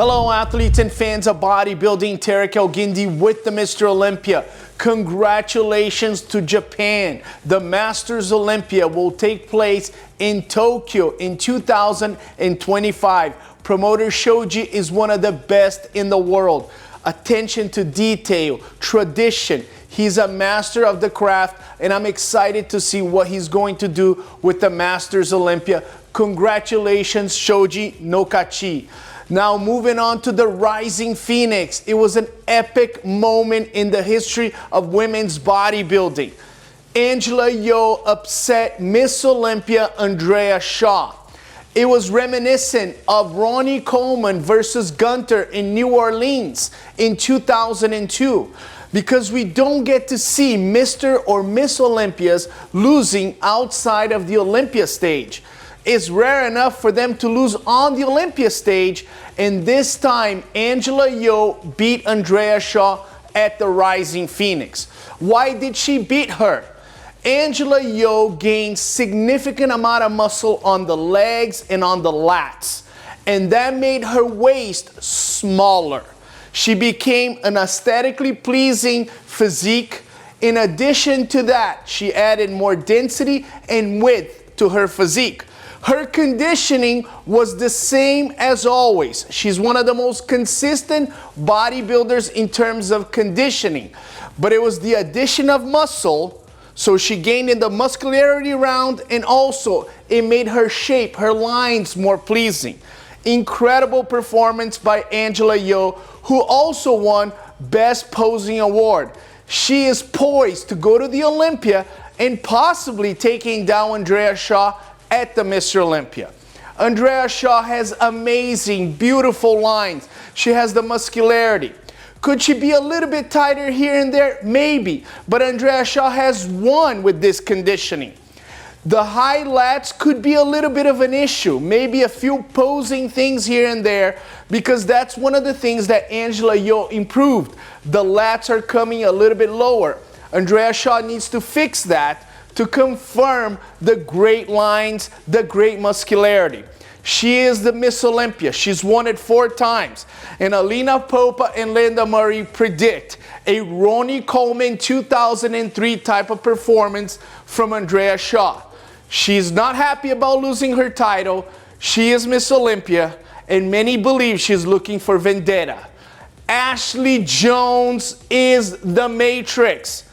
Hello athletes and fans of bodybuilding, Tarek El-Guindi with the Mr. Olympia. Congratulations to Japan. The Masters Olympia will take place in Tokyo in 2025. Promoter Shoji is one of the best in the world. Attention to detail, tradition. He's a master of the craft, and I'm excited to see what he's going to do with the Masters Olympia. Congratulations, Shoji no Kachi. Now moving on to the Rising Phoenix. It was an epic moment in the history of women's bodybuilding. Angela Yo upset Ms Olympia Andrea Shaw. It was reminiscent of Ronnie Coleman versus Gunter in New Orleans in 2002, because we don't get to see Mr. or Miss Olympias losing outside of the Olympia stage. It's rare enough for them to lose on the Olympia stage, and this time Angela Yo beat Andrea Shaw at the Rising Phoenix. Why did she beat her? Angela Yo gained significant amount of muscle on the legs and on the lats, and that made her waist smaller. She became an aesthetically pleasing physique. In addition to that, she added more density and width to her physique. Her conditioning was the same as always. She's one of the most consistent bodybuilders in terms of conditioning, but it was the addition of muscle, so she gained in the muscularity round, and also it made her shape, her lines more pleasing. Incredible performance by Angela Yo, who also won Best Posing Award. She is poised to go to the Olympia and possibly taking down Andrea Shaw at the Mr. Olympia. Andrea Shaw has amazing, beautiful lines. She has the muscularity. Could she be a little bit tighter here and there? Maybe, but Andrea Shaw has won with this conditioning. The high lats could be a little bit of an issue, maybe a few posing things here and there, because that's one of the things that Angela Yo improved. The lats are coming a little bit lower. Andrea Shaw needs to fix that to confirm the great lines, the great muscularity. She is the Miss Olympia. She's won it 4 times. And Alina Popa and Linda Murray predict a Ronnie Coleman 2003 type of performance from Andrea Shaw. She's not happy about losing her title. She is Miss Olympia, and many believe she's looking for vendetta. Ashley Jones is the Matrix.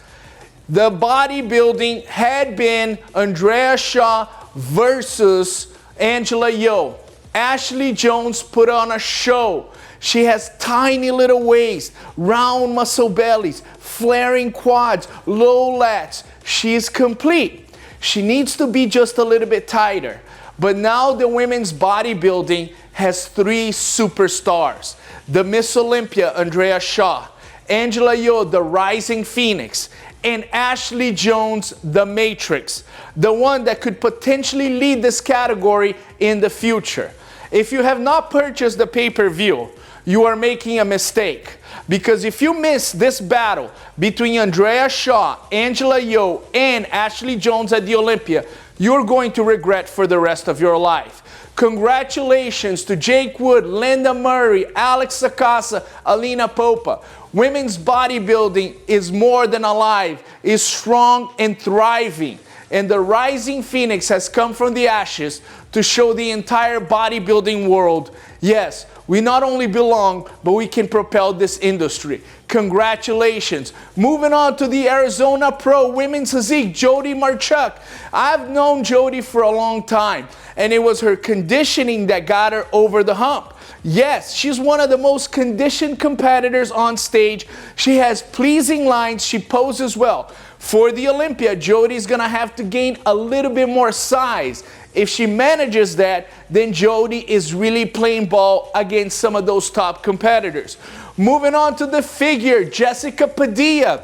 The bodybuilding had been Andrea Shaw versus Angela Yo. Ashley Jones put on a show. She has tiny little waist, round muscle bellies, flaring quads, low lats. She is complete. She needs to be just a little bit tighter. But now the women's bodybuilding has 3 superstars. The Miss Olympia, Andrea Shaw. Angela Yo, the Rising Phoenix. And Ashley Jones, the Matrix, the one that could potentially lead this category in the future. If you have not purchased the pay-per-view, you are making a mistake, because if you miss this battle between Andrea Shaw, Angela Yo, and Ashley Jones at the Olympia, you're going to regret for the rest of your life. Congratulations to Jake Wood, Linda Murray, Alex Sacasa, Alina Popa. Women's bodybuilding is more than alive, is strong and thriving. And the Rising Phoenix has come from the ashes to show the entire bodybuilding world, yes, we not only belong, but we can propel this industry. Congratulations. Moving on to the Arizona Pro Women's Physique, Jody Marchuk. I've known Jody for a long time, and it was her conditioning that got her over the hump. Yes, she's one of the most conditioned competitors on stage. She has pleasing lines. She poses well. For the Olympia, Jody's going to have to gain a little bit more size. If she manages that, then Jody is really playing ball against some of those top competitors. Moving on to the figure, Jessica Padilla.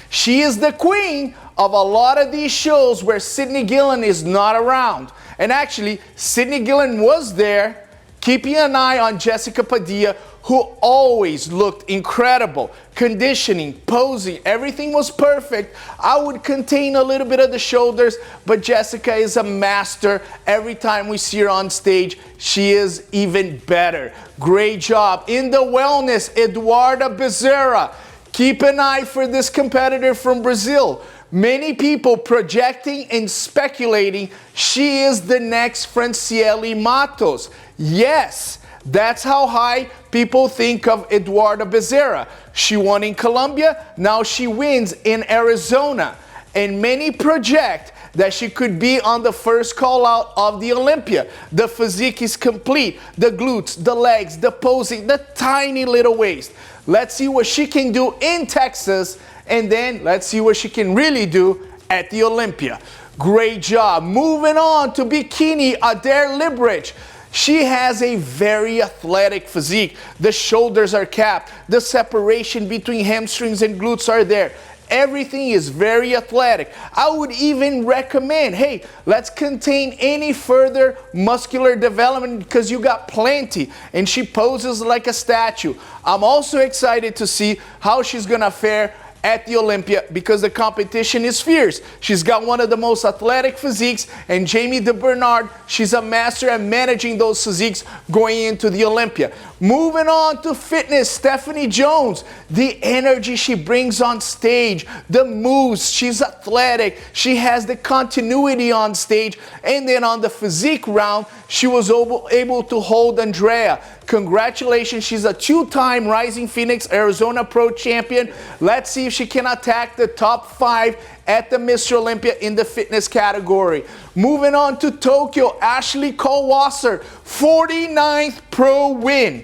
She is the queen of a lot of these shows where Sydney Gillen is not around. And actually, Sydney Gillen was there, Keeping an eye on Jessica Padilla, who always looked incredible. Conditioning, posing, everything was perfect. I would contain a little bit of the shoulders, but Jessica is a master. Every time we see her on stage, she is even better. Great job. In the wellness, Eduarda Bezerra. Keep an eye for this competitor from Brazil. Many people projecting and speculating she is the next Franciele Matos. Yes, that's how high people think of Eduarda Bezerra. She won in Colombia, now she wins in Arizona. And many project that she could be on the first call out of the Olympia. The physique is complete, the glutes, the legs, the posing, the tiny little waist. Let's see what she can do in Texas, and then let's see what she can really do at the Olympia. Great job. Moving on to bikini, Adair Librich. She has a very athletic physique. The shoulders are capped. The separation between hamstrings and glutes are there. Everything is very athletic. I would even recommend, hey, let's contain any further muscular development because you got plenty. And she poses like a statue. I'm also excited to see how she's gonna fare at the Olympia because the competition is fierce. She's got one of the most athletic physiques, and Jamie DeBernard, she's a master at managing those physiques going into the Olympia. Moving on to fitness, Stephanie Jones. The energy she brings on stage, the moves, she's athletic, she has the continuity on stage, and then on the physique round, she was able to hold Andrea. Congratulations, she's a two-time Rising Phoenix Arizona Pro champion. Let's see if she can attack the top 5 at the Mr. Olympia in the fitness category. Moving on to Tokyo, Ashley Kowalser, 49th pro win.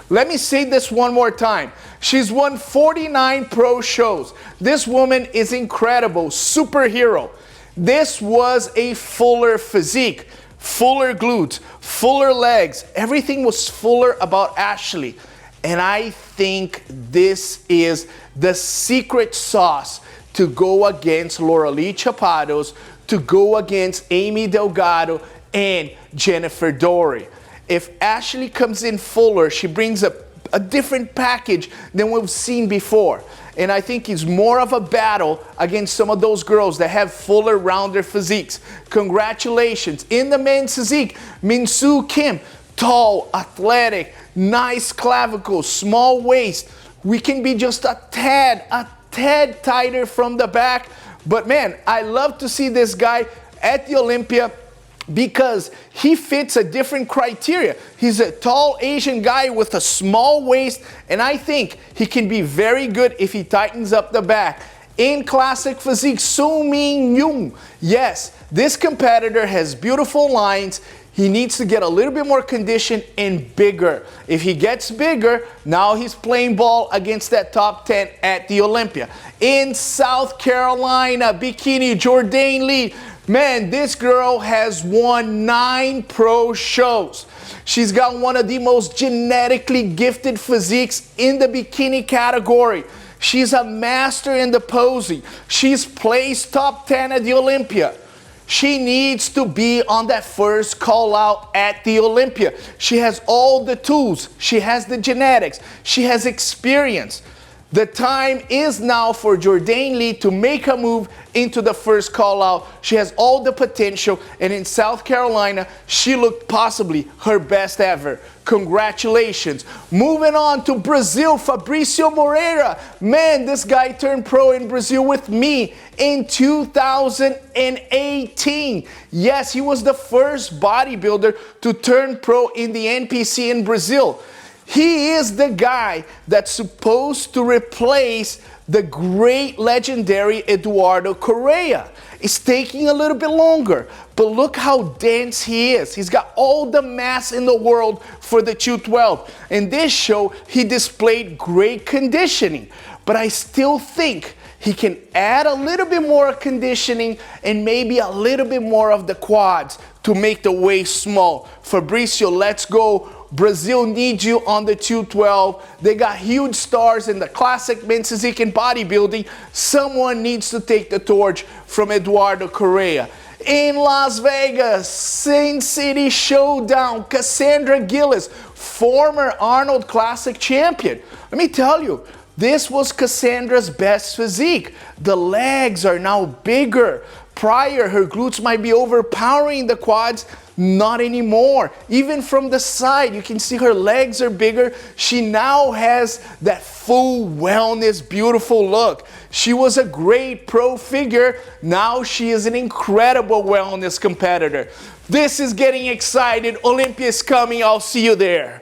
Let me say this one more time. She's won 49 pro shows. This woman is incredible, superhero. This was a fuller physique. Fuller glutes, fuller legs, everything was fuller about Ashley. And I think this is the secret sauce to go against Loralee Chapados, to go against Amy Delgado and Jennifer Dory. If Ashley comes in fuller, she brings a different package than we've seen before. And I think it's more of a battle against some of those girls that have fuller, rounder physiques. Congratulations. In the men's physique, Min-Soo Kim, tall, athletic, nice clavicles, small waist. We can be just a tad tighter from the back. But man, I love to see this guy at the Olympia because he fits a different criteria. He's a tall Asian guy with a small waist, and I think he can be very good if he tightens up the back. In classic physique, Soo Min Young. Yes, this competitor has beautiful lines. He needs to get a little bit more condition and bigger. If he gets bigger, now he's playing ball against that top 10 at the Olympia. In South Carolina, bikini, Jourdain Lee. Man, this girl has won 9 pro shows. She's got one of the most genetically gifted physiques in the bikini category. She's a master in the posing. She's placed top 10 at the Olympia. She needs to be on that first call out at the Olympia. She has all the tools. She has the genetics. She has experience. The time is now for Jourdain Lee to make a move into the first call out. She has all the potential, and in South Carolina, she looked possibly her best ever. Congratulations. Moving on to Brazil, Fabricio Moreira. Man, this guy turned pro in Brazil with me in 2018. Yes, he was the first bodybuilder to turn pro in the NPC in Brazil. He is the guy that's supposed to replace the great legendary Eduardo Correa. It's taking a little bit longer, but look how dense he is. He's got all the mass in the world for the 212. In this show, he displayed great conditioning, but I still think he can add a little bit more conditioning and maybe a little bit more of the quads to make the waist small. Fabricio, let's go. Brazil needs you on the 212. They got huge stars in the classic men's physique and bodybuilding. Someone needs to take the torch from Eduardo Correa. In Las Vegas, Sin City Showdown, Cassandra Gillis, former Arnold Classic champion. Let me tell you, this was Cassandra's best physique. The legs are now bigger. Prior, her glutes might be overpowering the quads. Not anymore. Even from the side, you can see her legs are bigger. She now has that full wellness, beautiful look. She was a great pro figure. Now she is an incredible wellness competitor. This is getting excited. Olympia is coming. I'll see you there.